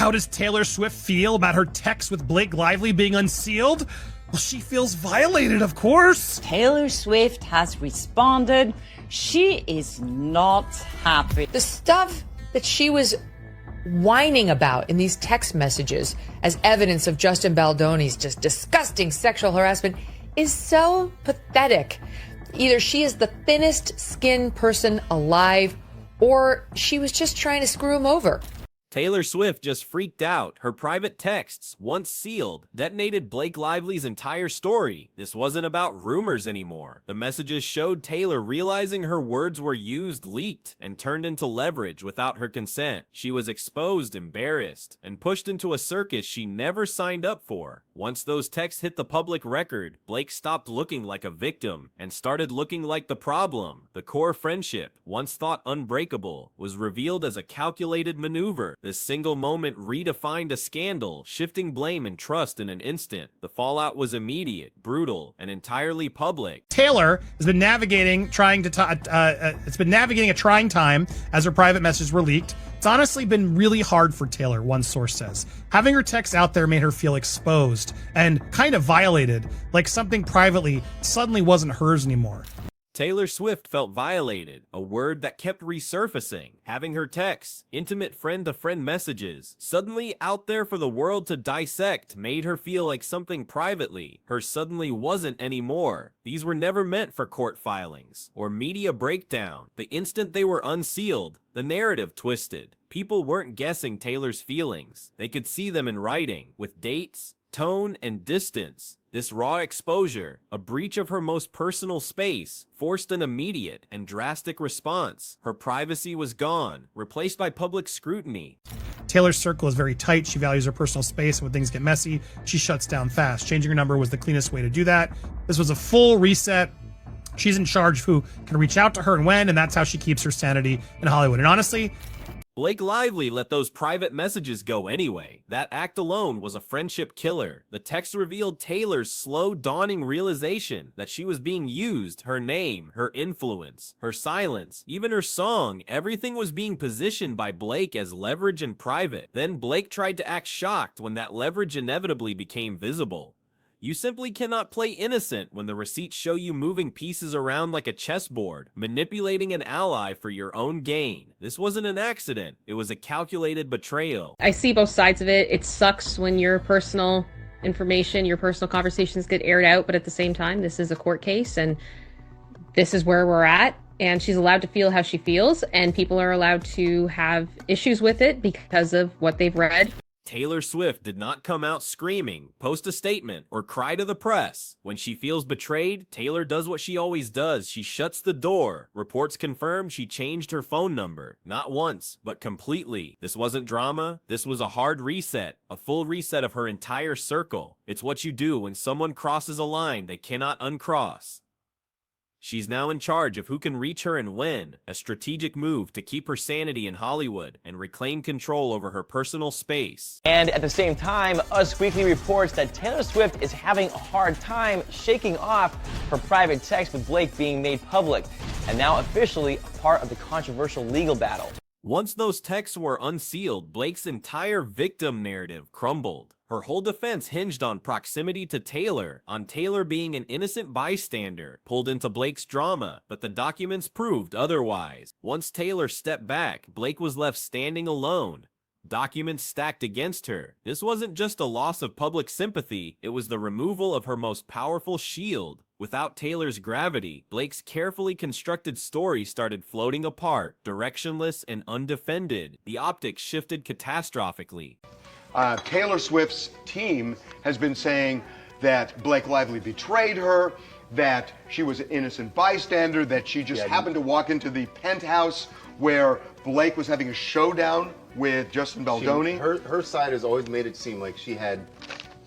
How does Taylor Swift feel about her text with Blake Lively being unsealed? Well, she feels violated, of course. Taylor Swift has responded. She is not happy. The stuff that she was whining about in these text messages as evidence of Justin Baldoni's just disgusting sexual harassment is so pathetic. Either she is the thinnest skinned person alive, or she was just trying to screw him over. Taylor Swift just freaked out. Her private texts, once sealed, detonated Blake Lively's entire story. This wasn't about rumors anymore. The messages showed Taylor realizing her words were used, leaked, and turned into leverage without her consent. She was exposed, embarrassed, and pushed into a circus she never signed up for. Once those texts hit the public record, Blake stopped looking like a victim and started looking like the problem. The core friendship, once thought unbreakable, was revealed as a calculated maneuver. This single moment redefined a scandal, shifting blame and trust in an instant. The fallout was immediate, brutal, and entirely public. Taylor has been navigating, it's been navigating a trying time as her private messages were leaked. It's honestly been really hard for Taylor, one source says. Having her text out there made her feel exposed and kind of violated, like something privately suddenly wasn't hers anymore. Taylor Swift felt violated, a word that kept resurfacing, having her texts, intimate friend-to-friend messages, suddenly out there for the world to dissect made her feel like something privately, her suddenly wasn't anymore. These were never meant for court filings or media breakdown. The instant they were unsealed, the narrative twisted. People weren't guessing Taylor's feelings. They could see them in writing, with dates, tone, and distance. This raw exposure, a breach of her most personal space, forced an immediate and drastic response. Her privacy was gone, replaced by public scrutiny. Taylor's circle is very tight. She values her personal space, and when things get messy, she shuts down fast. Changing her number was the cleanest way to do that. This was a full reset. She's in charge of who can reach out to her and when, and that's how she keeps her sanity in Hollywood. And honestly, Blake Lively let those private messages go anyway. That act alone was a friendship killer. The text revealed Taylor's slow dawning realization that she was being used, her name, her influence, her silence, even her song, everything was being positioned by Blake as leverage and private. Then Blake tried to act shocked when that leverage inevitably became visible. You simply cannot play innocent when the receipts show you moving pieces around like a chessboard, manipulating an ally for your own gain. This wasn't an accident. It was a calculated betrayal. I see both sides of it. It sucks when your personal information, your personal conversations get aired out, but at the same time, this is a court case and this is where we're at. And she's allowed to feel how she feels, and people are allowed to have issues with it because of what they've read. Taylor Swift did not come out screaming, post a statement, or cry to the press. When she feels betrayed, Taylor does what she always does. She shuts the door. Reports confirm she changed her phone number. Not once, but completely. This wasn't drama. This was a hard reset. A full reset of her entire circle. It's what you do when someone crosses a line they cannot uncross. She's now in charge of who can reach her and when, a strategic move to keep her sanity in Hollywood and reclaim control over her personal space. And at the same time, Us Weekly reports that Taylor Swift is having a hard time shaking off her private text with Blake being made public, and now officially a part of the controversial legal battle. Once those texts were unsealed, Blake's entire victim narrative crumbled. Her whole defense hinged on proximity to Taylor, on Taylor being an innocent bystander, pulled into Blake's drama, but the documents proved otherwise. Once Taylor stepped back, Blake was left standing alone. Documents stacked against her. This wasn't just a loss of public sympathy, it was the removal of her most powerful shield. Without Taylor's gravity, Blake's carefully constructed story started floating apart, directionless and undefended. The optics shifted catastrophically. Taylor Swift's team has been saying that Blake Lively betrayed her, that she was an innocent bystander, that she just happened to walk into the penthouse where Blake was having a showdown with Justin Baldoni. Her side has always made it seem like she had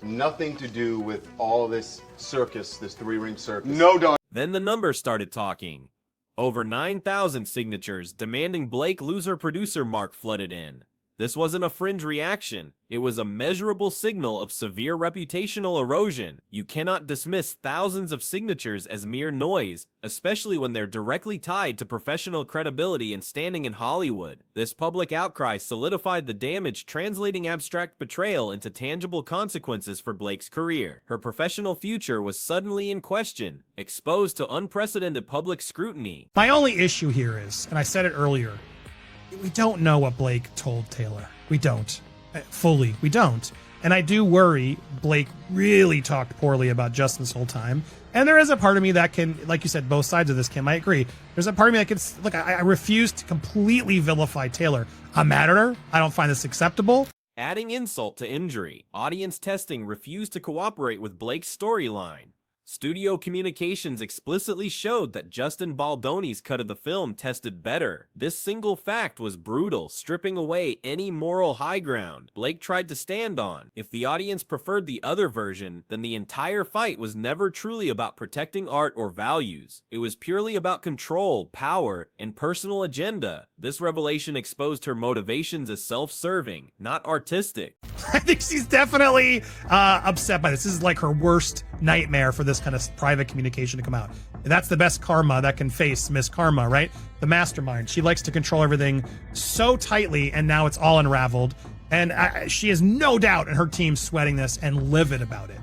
nothing to do with all this circus, this three-ring circus. No, dog. Then the numbers started talking. Over 9,000 signatures demanding Blake lose her producer mark flooded in. This wasn't a fringe reaction. It was a measurable signal of severe reputational erosion. You cannot dismiss thousands of signatures as mere noise, especially when they're directly tied to professional credibility and standing in Hollywood. This public outcry solidified the damage, translating abstract betrayal into tangible consequences for Blake's career. Her professional future was suddenly in question, exposed to unprecedented public scrutiny. My only issue here is, and I said it earlier, we don't know what Blake told Taylor. We don't. Fully, we don't. And I do worry Blake really talked poorly about Justin this whole time. And there is a part of me that can, like you said, both sides of this, Kim, I agree. There's a part of me that can, look, I refuse to completely vilify Taylor. I'm mad at her. I don't find this acceptable. Adding insult to injury, audience testing refused to cooperate with Blake's storyline. Studio communications explicitly showed that Justin Baldoni's cut of the film tested better. This single fact was brutal, stripping away any moral high ground Blake tried to stand on. If the audience preferred the other version, then the entire fight was never truly about protecting art or values. It was purely about control, power, and personal agenda. This revelation exposed her motivations as self-serving, not artistic. I think she's definitely upset by this. This is like her worst nightmare for this kind of private communication to come out. And that's the best karma that can face Miss Karma, right? The mastermind. She likes to control everything so tightly, and now it's all unraveled. And she has no doubt in her team sweating this and livid about it.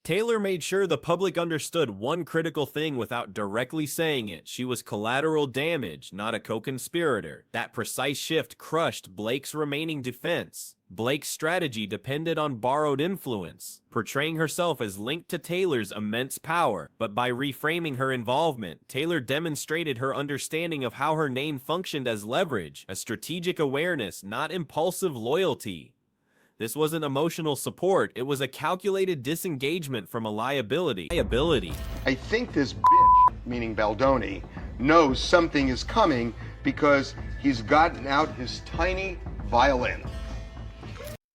Taylor made sure the public understood one critical thing without directly saying it. She was collateral damage, not a co-conspirator. That precise shift crushed Blake's remaining defense. Blake's strategy depended on borrowed influence, portraying herself as linked to Taylor's immense power. But by reframing her involvement, Taylor demonstrated her understanding of how her name functioned as leverage, a strategic awareness, not impulsive loyalty. This wasn't emotional support, it was a calculated disengagement from a liability. I think this bitch, meaning Baldoni, knows something is coming because he's gotten out his tiny violin.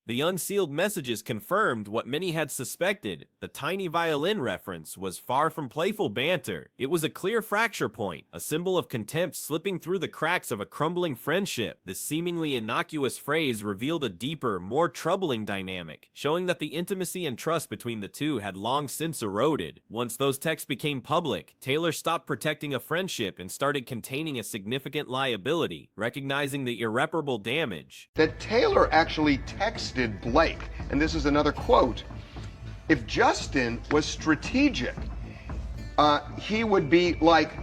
The unsealed messages confirmed what many had suspected. The tiny violin reference was far from playful banter. It was a clear fracture point, a symbol of contempt slipping through the cracks of a crumbling friendship. This seemingly innocuous phrase revealed a deeper, more troubling dynamic, showing that the intimacy and trust between the two had long since eroded. Once those texts became public, Taylor stopped protecting a friendship and started containing a significant liability, recognizing the irreparable damage. That Taylor actually texted Blake, and this is another quote, if Justin was strategic, he would be like,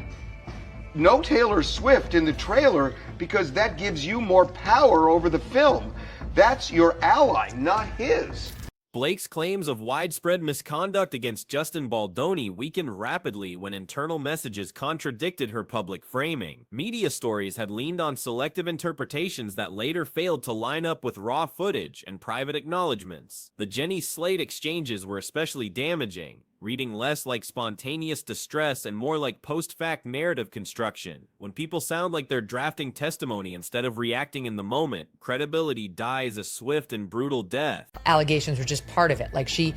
no Taylor Swift in the trailer because that gives you more power over the film. That's your ally, not his. Blake's claims of widespread misconduct against Justin Baldoni weakened rapidly when internal messages contradicted her public framing. Media stories had leaned on selective interpretations that later failed to line up with raw footage and private acknowledgments. The Jenny Slate exchanges were especially damaging, reading less like spontaneous distress and more like post-fact narrative construction. When people sound like they're drafting testimony instead of reacting in the moment, credibility dies a swift and brutal death. Allegations were just part of it. Like she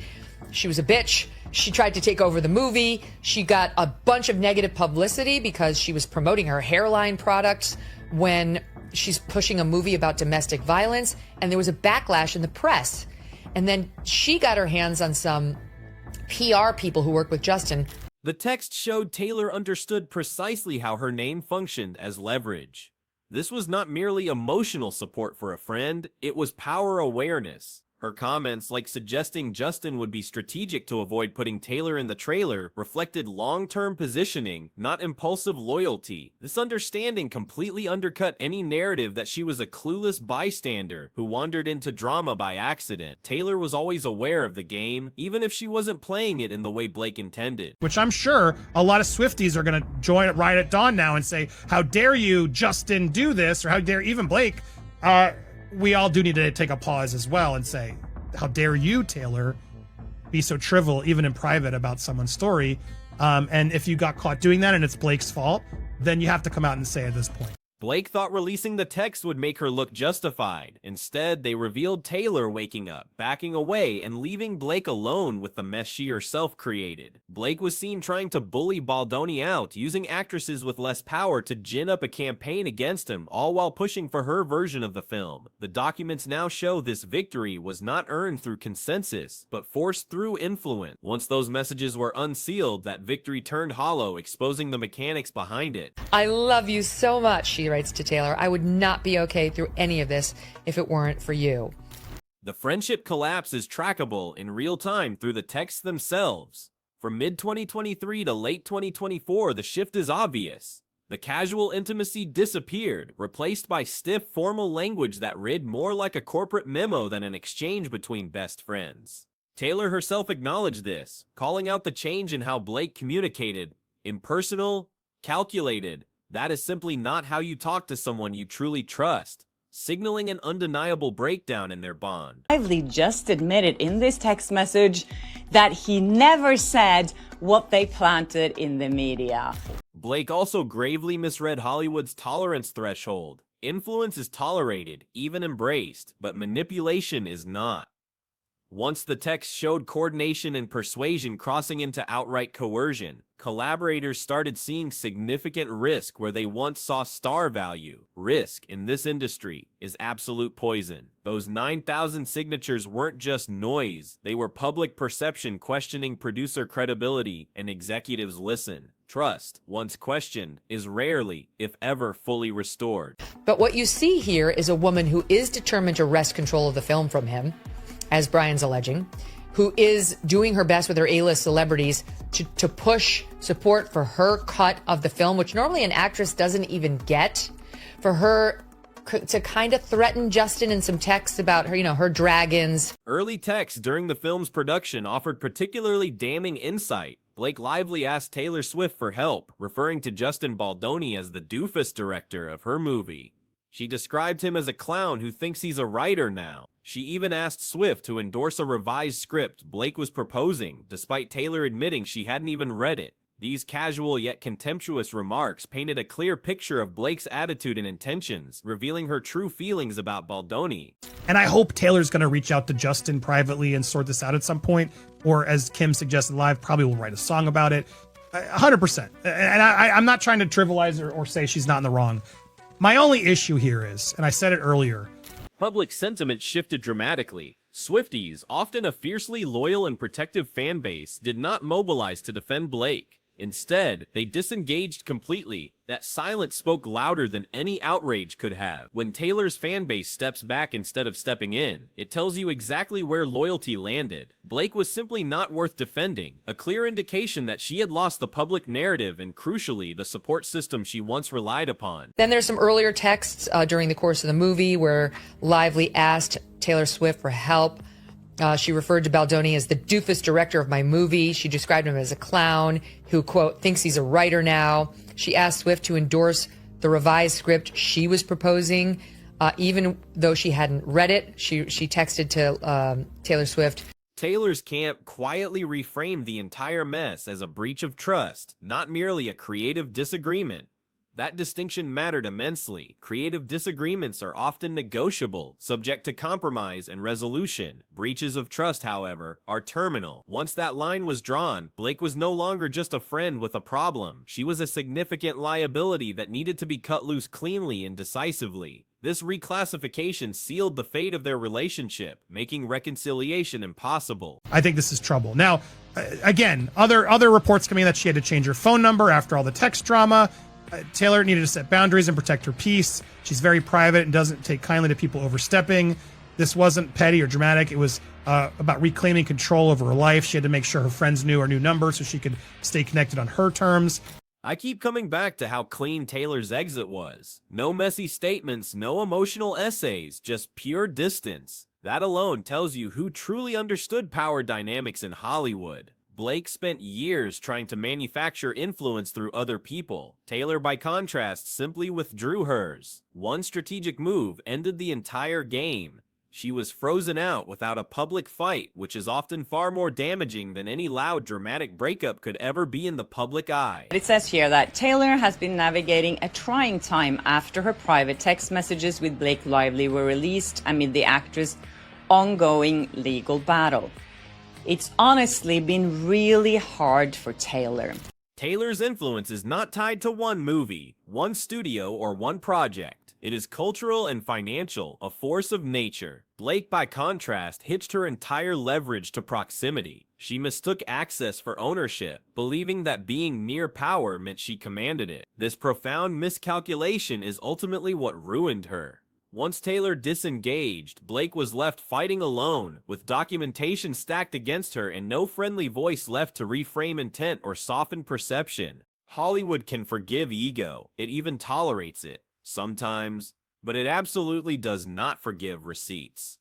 was a bitch. She tried to take over the movie. She got a bunch of negative publicity because she was promoting her hairline products when she's pushing a movie about domestic violence, and there was a backlash in the press. And then she got her hands on some PR people who work with Justin. The text showed Taylor understood precisely how her name functioned as leverage. This was not merely emotional support for a friend, it was power awareness. Her comments, like suggesting Justin would be strategic to avoid putting Taylor in the trailer, reflected long-term positioning, not impulsive loyalty. This understanding completely undercut any narrative that she was a clueless bystander who wandered into drama by accident. Taylor was always aware of the game, even if she wasn't playing it in the way Blake intended. Which I'm sure a lot of Swifties are going to join right at dawn now and say, how dare you, Justin, do this? Or how dare even Blake? We all do need to take a pause as well and say, how dare you, Taylor, be so trivial, even in private, about someone's story? And if you got caught doing that and it's Blake's fault, then you have to come out and say at this point. Blake thought releasing the text would make her look justified. Instead, they revealed Taylor waking up, backing away, and leaving Blake alone with the mess she herself created. Blake was seen trying to bully Baldoni out, using actresses with less power to gin up a campaign against him, all while pushing for her version of the film. The documents now show this victory was not earned through consensus, but forced through influence. Once those messages were unsealed, that victory turned hollow, exposing the mechanics behind it. I love you so much, she writes to Taylor. I would not be okay through any of this if it weren't for you. The friendship collapse is trackable in real time through the texts themselves. From mid-2023 to late 2024, the shift is obvious. The casual intimacy disappeared, replaced by stiff, formal language that read more like a corporate memo than an exchange between best friends. Taylor herself acknowledged this, calling out the change in how Blake communicated. Impersonal, calculated. That is simply not how you talk to someone you truly trust, signaling an undeniable breakdown in their bond. Lively just admitted in this text message that he never said what they planted in the media. Blake also gravely misread Hollywood's tolerance threshold. Influence is tolerated, even embraced, but manipulation is not. Once the text showed coordination and persuasion crossing into outright coercion, collaborators started seeing significant risk where they once saw star value. Risk, in this industry, is absolute poison. Those 9,000 signatures weren't just noise, they were public perception questioning producer credibility, and executives listen. Trust, once questioned, is rarely, if ever, fully restored. But what you see here is a woman who is determined to wrest control of the film from him, as Brian's alleging, who is doing her best with her A-list celebrities to push support for her cut of the film, which normally an actress doesn't even get, for her to kind of threaten Justin in some texts about her, her dragons. Early texts during the film's production offered particularly damning insight. Blake Lively asked Taylor Swift for help, referring to Justin Baldoni as the doofus director of her movie. She described him as a clown who thinks he's a writer now. She even asked Swift to endorse a revised script Blake was proposing, despite Taylor admitting she hadn't even read it. These casual yet contemptuous remarks painted a clear picture of Blake's attitude and intentions, revealing her true feelings about Baldoni. And I hope Taylor's going to reach out to Justin privately and sort this out at some point, or as Kim suggested live, probably will write a song about it. 100%. And I'm not trying to trivialize or say she's not in the wrong. My only issue here is, and I said it earlier, public sentiment shifted dramatically. Swifties, often a fiercely loyal and protective fan base, did not mobilize to defend Blake. Instead, they disengaged completely. That silence spoke louder than any outrage could have. When Taylor's fan base steps back instead of stepping in, it tells you exactly where loyalty landed. Blake was simply not worth defending, a clear indication that she had lost the public narrative and, crucially, the support system she once relied upon. Then there's some earlier texts during the course of the movie where Lively asked Taylor Swift for help. She referred to Baldoni as the doofus director of my movie. She described him as a clown who, quote, thinks he's a writer now. She asked Swift to endorse the revised script she was proposing, even though she hadn't read it. She texted to Taylor Swift. Taylor's camp quietly reframed the entire mess as a breach of trust, not merely a creative disagreement. That distinction mattered immensely. Creative disagreements are often negotiable, subject to compromise and resolution. Breaches of trust, however, are terminal. Once that line was drawn, Blake was no longer just a friend with a problem. She was a significant liability that needed to be cut loose cleanly and decisively. This reclassification sealed the fate of their relationship, making reconciliation impossible. I think this is trouble. Now, again, other reports coming in that she had to change her phone number after all the text drama. Taylor needed to set boundaries and protect her peace. She's very private and doesn't take kindly to people overstepping. This wasn't petty or dramatic. It was about reclaiming control over her life. She had to make sure her friends knew her new number so she could stay connected on her terms. I keep coming back to how clean Taylor's exit was. No messy statements, no emotional essays, just pure distance. That alone tells you who truly understood power dynamics in Hollywood. Blake spent years trying to manufacture influence through other people. Taylor, by contrast, simply withdrew hers. One strategic move ended the entire game. She was frozen out without a public fight, which is often far more damaging than any loud, dramatic breakup could ever be in the public eye. It says here that Taylor has been navigating a trying time after her private text messages with Blake Lively were released amid the actress' ongoing legal battle. It's honestly been really hard for Taylor. Taylor's influence is not tied to one movie, one studio, or one project. It is cultural and financial, a force of nature. Blake, by contrast, hitched her entire leverage to proximity. She mistook access for ownership, believing that being near power meant she commanded it. This profound miscalculation is ultimately what ruined her. Once Taylor disengaged, Blake was left fighting alone, with documentation stacked against her and no friendly voice left to reframe intent or soften perception. Hollywood can forgive ego, it even tolerates it. Sometimes, but it absolutely does not forgive receipts.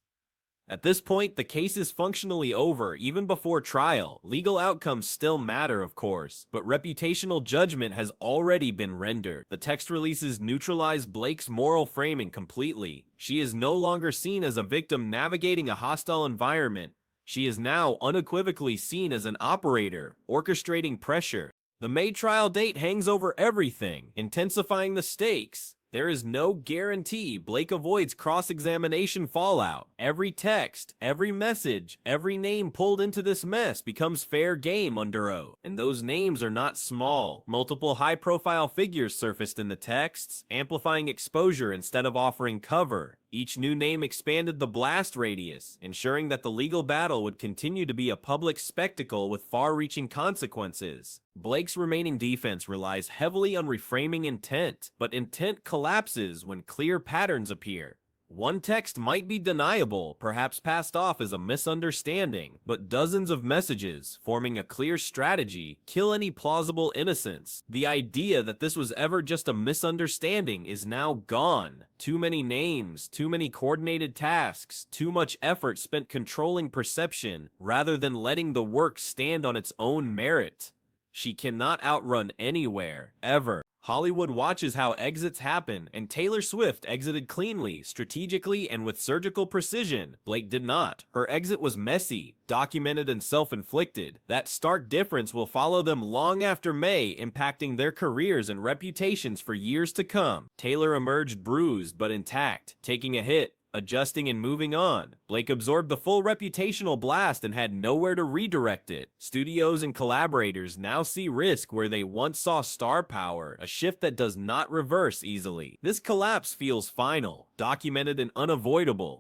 At this point, the case is functionally over even before trial. Legal outcomes still matter, of course, but reputational judgment has already been rendered. The text releases neutralize Blake's moral framing completely. She is no longer seen as a victim navigating a hostile environment. She is now unequivocally seen as an operator, orchestrating pressure. The May trial date hangs over everything, intensifying the stakes. There is no guarantee Blake avoids cross-examination fallout. Every text, every message, every name pulled into this mess becomes fair game under oath. And those names are not small. Multiple high-profile figures surfaced in the texts, amplifying exposure instead of offering cover. Each new name expanded the blast radius, ensuring that the legal battle would continue to be a public spectacle with far-reaching consequences. Blake's remaining defense relies heavily on reframing intent, but intent collapses when clear patterns appear. One text might be deniable, perhaps passed off as a misunderstanding, but dozens of messages, forming a clear strategy, kill any plausible innocence. The idea that this was ever just a misunderstanding is now gone. Too many names, too many coordinated tasks, too much effort spent controlling perception, rather than letting the work stand on its own merit. She cannot outrun anywhere, ever. Hollywood watches how exits happen, and Taylor Swift exited cleanly, strategically, and with surgical precision. Blake did not. Her exit was messy, documented, and self-inflicted. That stark difference will follow them long after May, impacting their careers and reputations for years to come. Taylor emerged bruised but intact, taking a hit, adjusting and moving on. Blake absorbed the full reputational blast and had nowhere to redirect it. Studios and collaborators now see risk where they once saw star power, a shift that does not reverse easily. This collapse feels final, documented, and unavoidable.